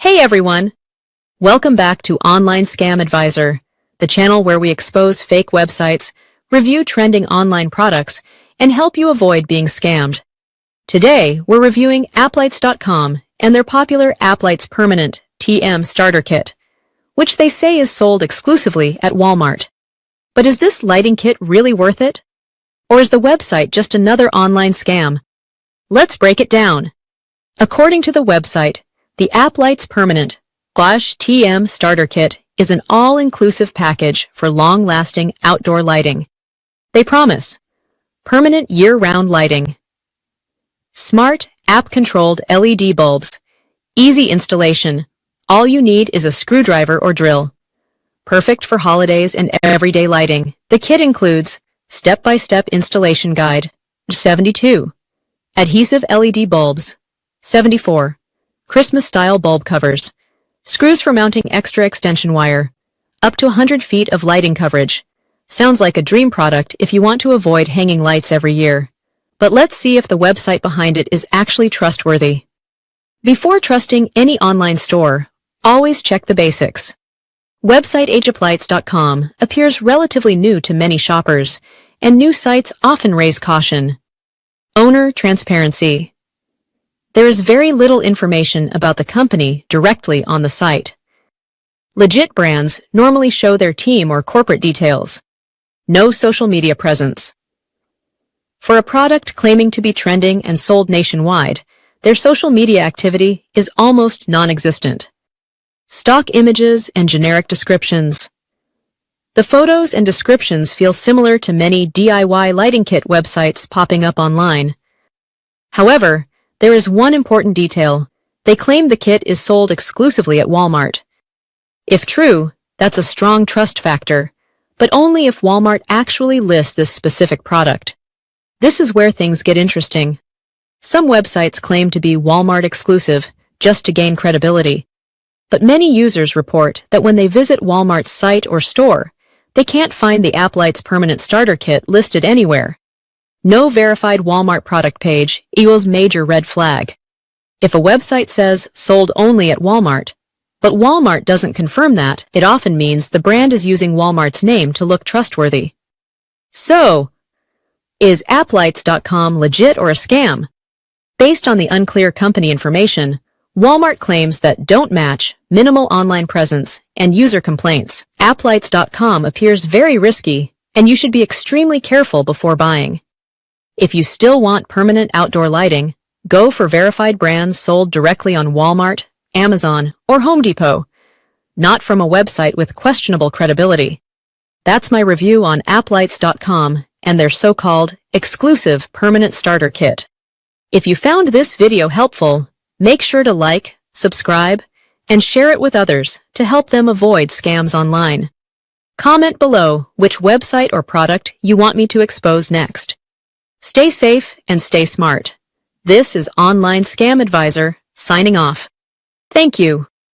Hey everyone! Welcome back to Online Scam Advisor, the channel where we expose fake websites, review trending online products, and help you avoid being scammed. Today, we're reviewing AppLights.com and their popular AppLights Permanent Starter Kit, which they say is sold exclusively at Walmart. But is this lighting kit really worth it? Or is the website just another online scam? Let's break it down. According to the website, the AppLights Permanent Starter Kit is an all-inclusive package for long-lasting outdoor lighting. They promise permanent year-round lighting, smart, app-controlled LED bulbs, easy installation, all you need is a screwdriver or drill. Perfect for holidays and everyday lighting. The kit includes step-by-step installation guide, 72, adhesive LED bulbs, 74, Christmas-style bulb covers, screws for mounting extra extension wire, up to 100 feet of lighting coverage. Sounds like a dream product if you want to avoid hanging lights every year. But let's see if the website behind it is actually trustworthy. Before trusting any online store, always check the basics. Website AppLights.com appears relatively new to many shoppers, and new sites often raise caution. Owner transparency. There is very little information about the company directly on the site. Legit brands normally show their team or corporate details. No social media presence. For a product claiming to be trending and sold nationwide, their social media activity is almost non-existent. Stock images and generic descriptions. The photos and descriptions feel similar to many DIY lighting kit websites popping up online. However, there is one important detail. They claim the kit is sold exclusively at Walmart. If true, that's a strong trust factor, but only if Walmart actually lists this specific product. This is where things get interesting. Some websites claim to be Walmart exclusive just to gain credibility, but many users report that when they visit Walmart's site or store, they can't find the AppLights Permanent Starter Kit listed anywhere. No verified Walmart product page equals major red flag. If a website says sold only at Walmart, but Walmart doesn't confirm that, it often means the brand is using Walmart's name to look trustworthy. So, is AppLights.com legit or a scam? Based on the unclear company information, Walmart claims that don't match, minimal online presence, and user complaints. AppLights.com appears very risky, and you should be extremely careful before buying. If you still want permanent outdoor lighting, go for verified brands sold directly on Walmart, Amazon, or Home Depot, not from a website with questionable credibility. That's my review on AppLights.com and their so-called exclusive permanent starter kit. If you found this video helpful, make sure to like, subscribe, and share it with others to help them avoid scams online. Comment below which website or product you want me to expose next. Stay safe and stay smart. This is Online Scam Advisor, signing off. Thank you.